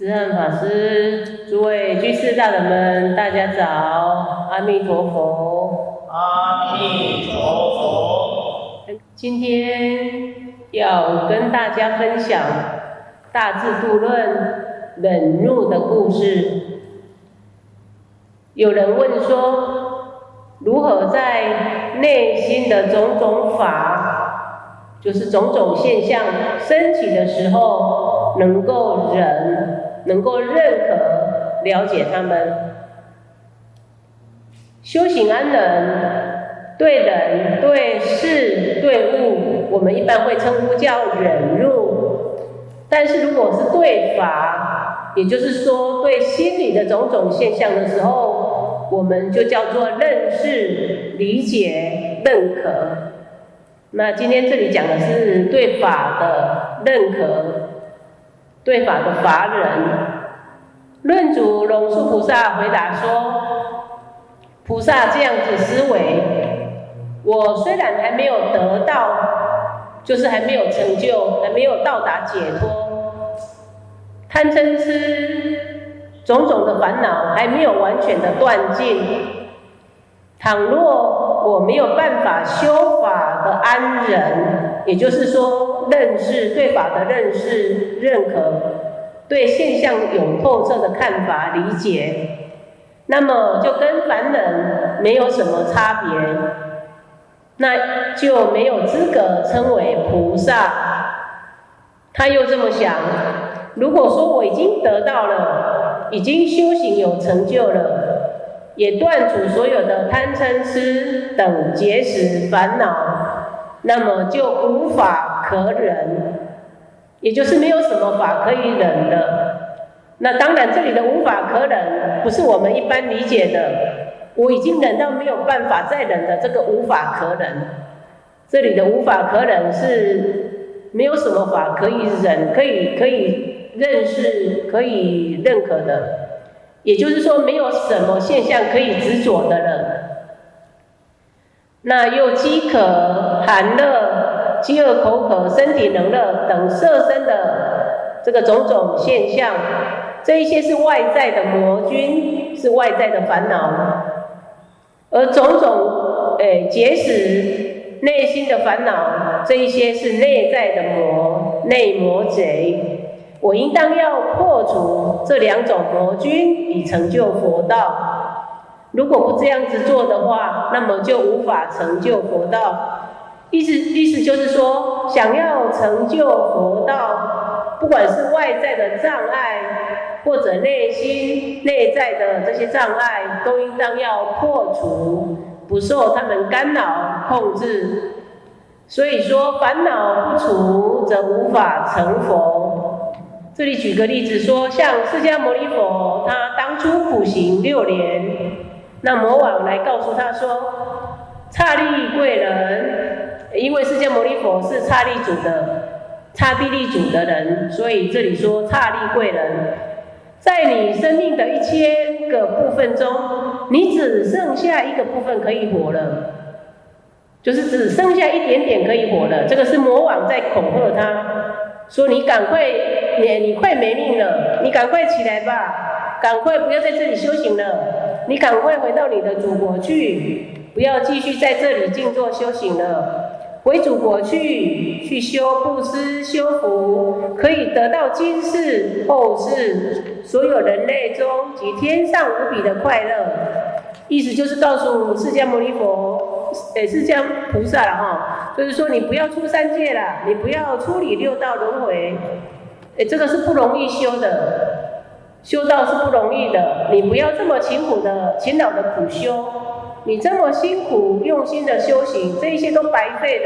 知汉法师，诸位居士大人们，大家早，阿弥陀佛。阿弥陀佛。今天要跟大家分享《大智度论》忍辱的故事。有人问说，如何在内心的种种法，就是种种现象升起的时候，能够忍，能够认可、了解它们。修行安忍，对人、对事、对物，我们一般会称呼叫忍辱。但是如果是对法，也就是说对心理的种种现象的时候，我们就叫做认识、理解、认可。那今天这里讲的是对法的认可，对法的法忍。论主龙树菩萨回答说，菩萨这样子思维，我虽然还没有得到，就是还没有成就，还没有到达解脱，贪嗔痴种种的烦恼还没有完全的断尽。倘若我没有办法修法的安忍，也就是说认识对法的认识、认可，对现象有透彻的看法、理解，那么就跟凡人没有什么差别，那就没有资格称为菩萨。他又这么想，如果说我已经得到了，已经修行有成就了，也断除所有的贪嗔痴等结使烦恼，那么就无法可忍，也就是没有什么法可以忍的。那当然这里的无法可忍不是我们一般理解的我已经忍到没有办法再忍的这个无法可忍。这里的无法可忍是没有什么法可以忍，可以认识，可以认可的，也就是说没有什么现象可以执着的了。那又饥渴、寒热、饥饿口渴、身体冷热等色身的这个种种现象，这一些是外在的魔君，是外在的烦恼，而种种结使内心的烦恼，这一些是内在的魔，内魔贼。我应当要破除这两种魔君，以成就佛道。如果不这样子做的话，那么就无法成就佛道。意思就是说，想要成就佛道，不管是外在的障碍，或者内心内在的这些障碍，都应当要破除，不受他们干扰控制。所以说，烦恼不除，则无法成佛。这里举个例子说，像释迦牟尼佛，他当初苦行6年，那魔王来告诉他说，刹利贵人，因为释迦牟尼佛是刹利主的、刹帝利主的人，所以这里说刹利贵人，在你生命的1000个部分中，你只剩下一个部分可以活了，就是只剩下一点点可以活了。这个是魔王在恐吓他，说你赶快，你快没命了，你赶快起来吧，赶快不要在这里修行了，你赶快回到你的祖国去，不要继续在这里静坐修行了，回祖国去修布施、修福，可以得到今世、后世所有人类中及天上无比的快乐。意思就是告诉释迦牟尼佛，释迦菩萨了哈，就是说你不要出三界了，你不要出离6道轮回，这个是不容易修的，修道是不容易的，你不要这么勤劳的苦修，你这么辛苦用心的修行，这一些都白费的。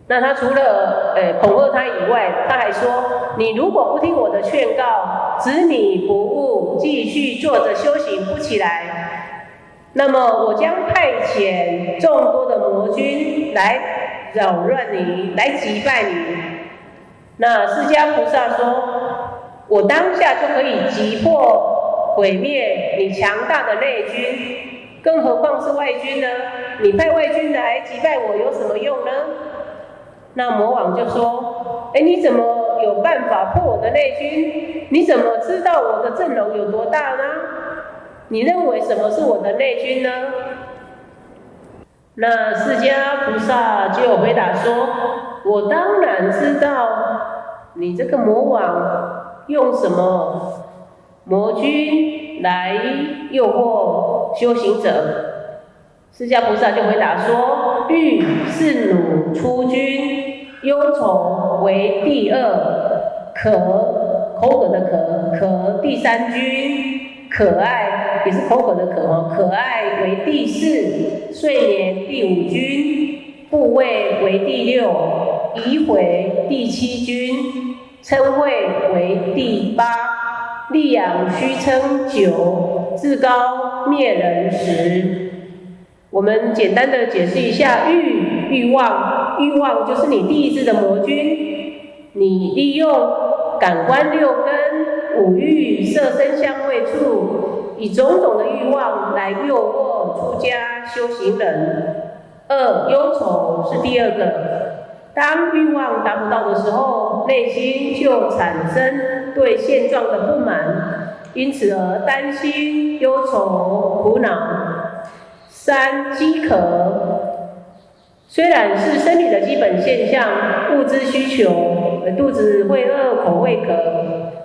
那他除了恐吓他以外，他还说，你如果不听我的劝告，执迷不悟，继续坐着修行不起来，那么我将派遣众多的魔君来扰乱你，来击败你。那释迦菩萨说，我当下就可以击破毁灭你强大的内军，更何况是外军呢？你派外军来击败我有什么用呢？那魔王就说，你怎么有办法破我的内军？你怎么知道我的阵容有多大呢？你认为什么是我的内军呢？那释迦菩萨就回答说：我当然知道你这个魔王用什么魔军来诱惑修行者。释迦菩萨就回答说：欲是汝出军，忧愁为第二，口渴的渴第三军，可爱也是口渴的可爱为第四，睡眠第五军，部位为第六，疑回第七军，嗔恚为第八，戾养虚称9，至高灭人10。我们简单的解释一下欲望就是你第一支的魔军，你利用感官6根、五欲、色声香味触，以种种的欲望来诱惑出家修行人。忧愁是第二个，当欲望达不到的时候，内心就产生对现状的不满，因此而担心、忧愁、苦恼。3饥渴，虽然是生理的基本现象，物质需求，肚子会饿，口会渴，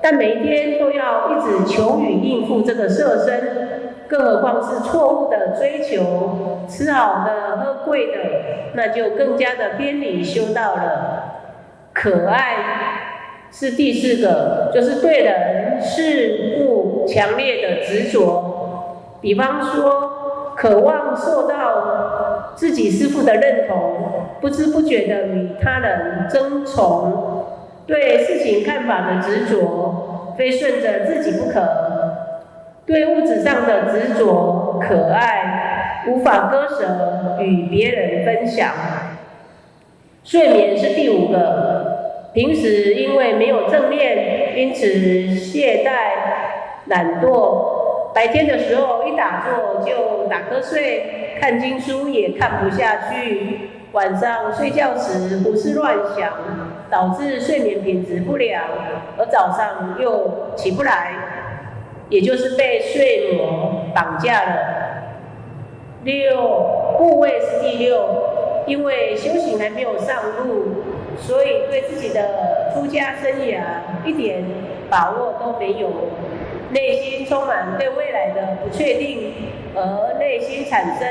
但每一天都要一直求与应付这个色身，更何况是错误的追求，吃好的喝贵的，那就更加的偏离修道了。可爱是第4个，就是对人事物强烈的执着，比方说渴望受到自己师父的认同，不知不觉地与他人争宠，对事情看法的执着，非顺着自己不可，对物质上的执着可爱，无法割舍与别人分享。睡眠是第5个，平时因为没有正念，因此懈怠懒惰，白天的时候一打坐就打瞌睡，看经书也看不下去，晚上睡觉时胡思乱想，导致睡眠品质不良，而早上又起不来，也就是被睡魔绑架了。部位是第6，因为修行还没有上路，所以对自己的出家生涯一点把握都没有，内心充满对未来的不确定，而内心产生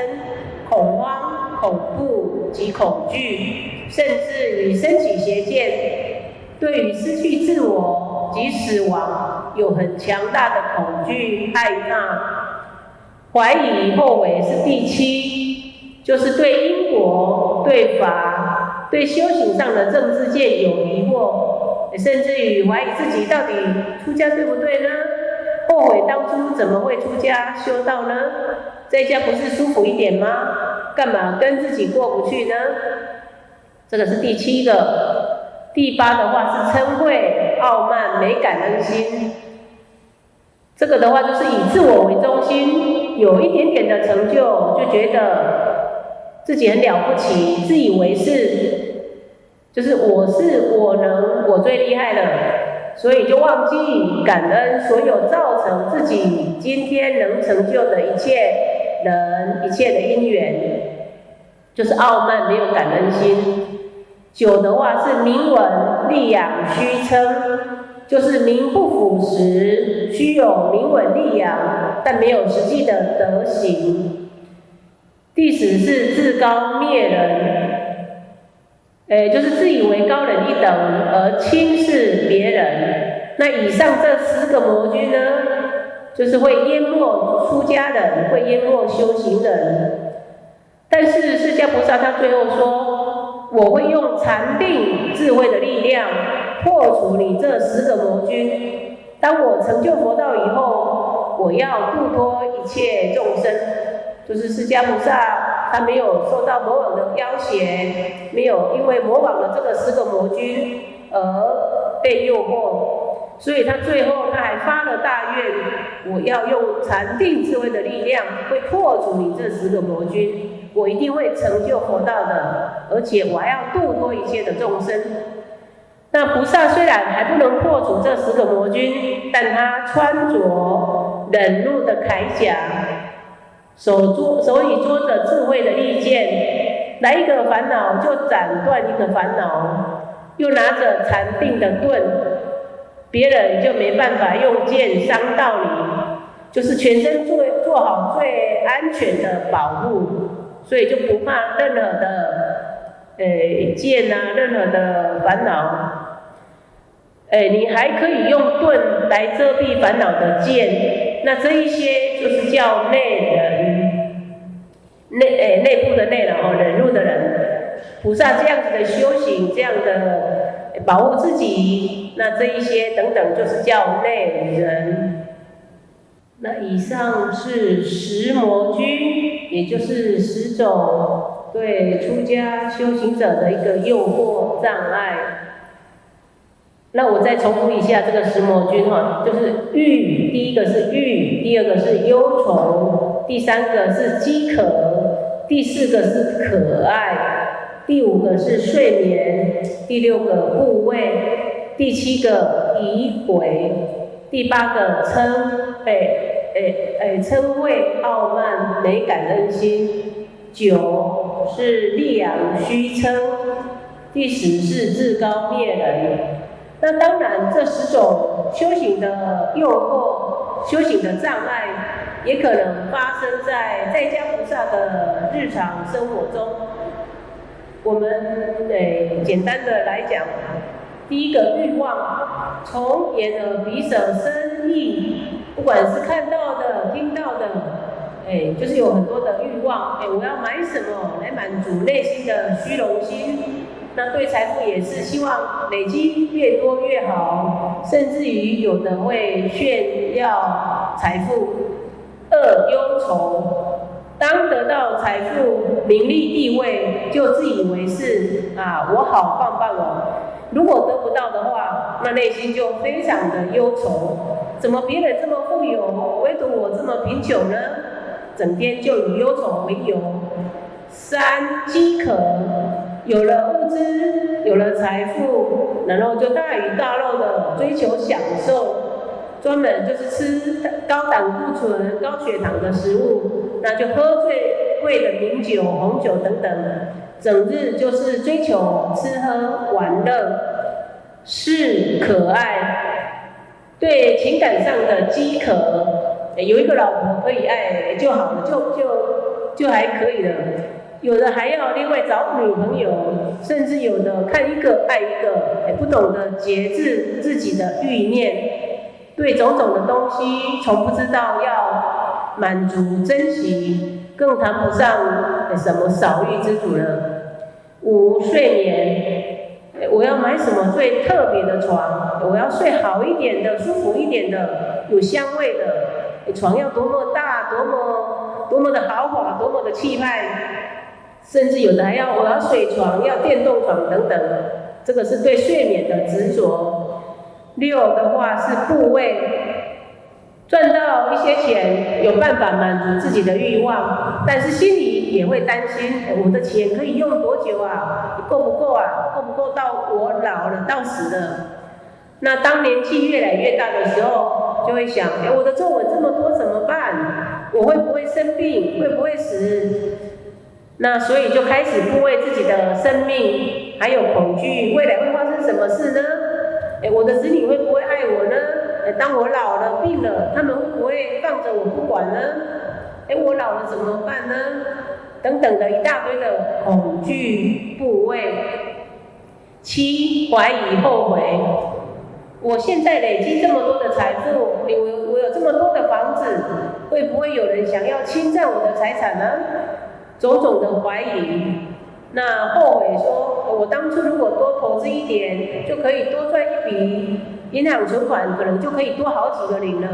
恐慌、恐怖及恐惧，甚至于升起邪见，对于失去自我及死亡有很强大的恐惧、害怕。怀疑后悔是第7，就是对因果、对法、对修行上的正知见有疑惑，甚至于怀疑自己到底出家对不对呢？后悔当初怎么会出家修道呢？在家不是舒服一点吗？干嘛跟自己过不去呢？这个是第7个。第8的话是嗔恚、傲慢、没感恩心。这个的话就是以自我为中心，有一点点的成就，就觉得自己很了不起，自以为是，就是我能，我最厉害了。所以就忘记感恩所有造成自己今天能成就的一切人、一切的因缘，就是傲慢，没有感恩心。9的话是名闻、利养、虚称，就是名不符实，虚有名闻利养，但没有实际的德行。第10是至高灭人，就是自以为高人一等而轻视别人。那以上这10个魔军呢，就是会淹没出家人，会淹没修行人。但是释迦菩萨他最后说，我会用禅定智慧的力量破除你这10个魔军。当我成就佛道以后，我要度脱一切众生。就是释迦菩萨他没有受到魔王的要挟，没有因为魔王的这个10个魔军而被诱惑，所以他最后他还发了大愿，我要用禅定智慧的力量会破除你这10个魔军，我一定会成就佛道的，而且我还要度脱一切的众生。那菩萨虽然还不能破除这10个魔君，但他穿着忍辱的铠甲，手里捉着智慧的利剑，来一个烦恼就斩断一个烦恼，又拿着禅定的盾，别人就没办法用剑伤到你，就是全身做好最安全的保护，所以就不怕任何的剑啊，任何的烦恼。你还可以用盾来遮蔽烦恼的剑，那这一些就是叫内人，内部的内人哦，忍辱的人。菩萨这样子的修行，这样的保护自己，那这一些等等就是叫内人。那以上是10魔君，也就是10种对出家修行者的一个诱惑障碍。那我再重复一下这个10魔君哈，就是欲，第一个是欲，第二个是忧愁，第3个是饥渴，第4个是可爱，第5个是睡眠，第6个部位，第7个疑悔，第8个嗔恚傲慢没感恩心，9是力扬虚称，第10是至高灭人。那当然，这10种修行的诱惑、修行的障碍，也可能发生在在家菩萨的日常生活中。我们简单的来讲，第一个欲望，从眼耳鼻舌身意，不管是看到的、听到的，就是有很多的欲望，我要买什么来满足内心的虚荣心。那对财富也是希望累积越多越好，甚至于有的会炫耀财富。2忧愁，当得到财富、名利、地位，就自以为是啊，我好棒棒哦。如果得不到的话，那内心就非常的忧愁，怎么别人这么富有，唯独我这么贫穷呢？整天就以忧愁为由。3饥渴。有了物资，有了财富，然后就大鱼大肉的追求享受，专门就是吃高胆固醇、高血糖的食物，那就喝最贵的名酒、红酒等等，整日就是追求吃喝玩乐。4可爱，对情感上的饥渴，有一个老婆可以爱就好了，就还可以了。有的还要另外找女朋友，甚至有的看一个爱一个，不懂得节制自己的欲念，对种种的东西从不知道要满足珍惜，更谈不上什么少欲知足了。5睡眠，我要买什么最特别的床，我要睡好一点的、舒服一点的、有香味的，床要多么大、多么的豪华、多么的气派。甚至有的我要水床，要电动床等等，这个是对睡眠的执着。6的话是部位，赚到一些钱，有办法满足自己的欲望，但是心里也会担心，我的钱可以用多久啊？够不够啊？够不够到我老了到死了？那当年纪越来越大的时候，就会想，我的皱纹这么多怎么办？我会不会生病？会不会死？那所以就开始护卫自己的生命，还有恐惧未来会发生什么事呢？我的子女会不会爱我呢？当我老了病了，他们会不会放着我不管呢？我老了怎么办呢？等等的一大堆的恐惧部位。7怀疑后悔，我现在累积这么多的财富，我有这么多的房子，会不会有人想要侵占我的财产呢？种种的怀疑，那后悔说，我当初如果多投资一点，就可以多赚一笔，银行存款可能就可以多好几个0了。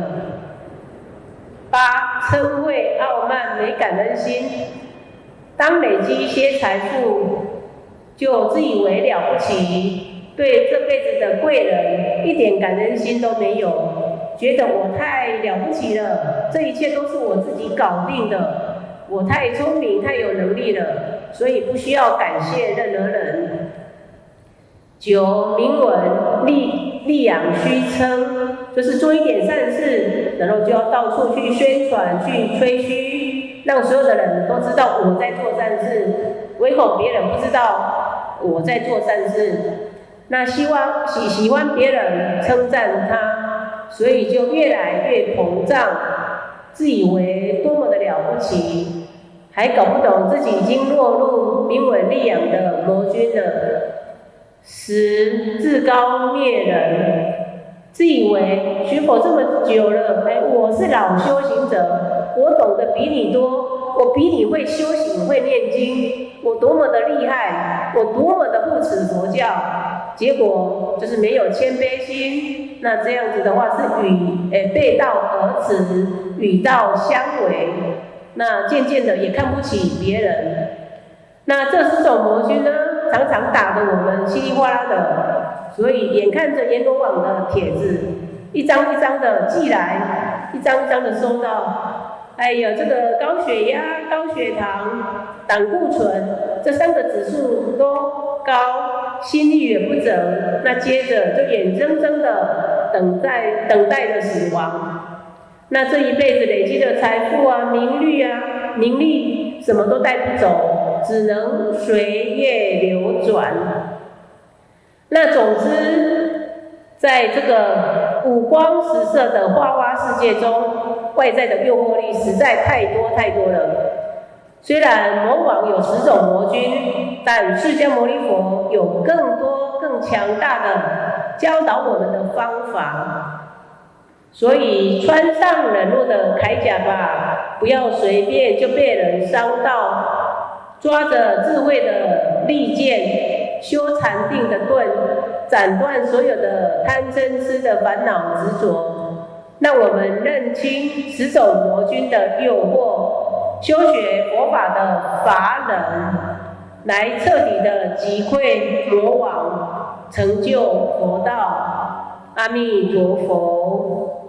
8嗔恚傲慢没感恩心，当累积一些财富，就自以为了不起，对这辈子的贵人一点感恩心都没有，觉得我太了不起了，这一切都是我自己搞定的。我太聪明、太有能力了，所以不需要感谢任何人。9名闻利养虚称，就是做一点善事，然后就要到处去宣传、去吹嘘，让所有的人都知道我在做善事，唯恐别人不知道我在做善事。那喜欢别人称赞他，所以就越来越膨胀，自以为多么的了不起，还搞不懂自己已经落入名闻利养的魔君了，使自高灭人，自以为学佛这么久了，我是老修行者，我懂得比你多，我比你会修行会念经，我多么的厉害，我多么的不耻佛教，结果就是没有谦卑心。那这样子的话是背道而驰，与道相违，那渐渐的也看不起别人。那这4种魔君呢，常常打得我们稀里哗啦的，所以眼看着阎罗王的帖子一张一张的寄来，一张一张的收到，哎呀，这个高血压、高血糖、胆固醇这3个指数都高，心律也不整，那接着就眼睁睁的等待着死亡。那这一辈子累积的财富啊、名利什么都带不走，只能随业流转。那总之，在这个五光十色的花花世界中，外在的诱惑力实在太多了。虽然魔王有10种魔君，但释迦牟尼佛有更多更强大的教导我们的方法。所以穿上忍辱的铠甲吧，不要随便就被人伤到，抓着智慧的利剑，修禅定的盾，斩断所有的贪嗔痴的烦恼执着，让我们认清10种魔君的诱惑，修学佛法的法忍，来彻底的击溃魔王，成就佛道。阿弥陀佛。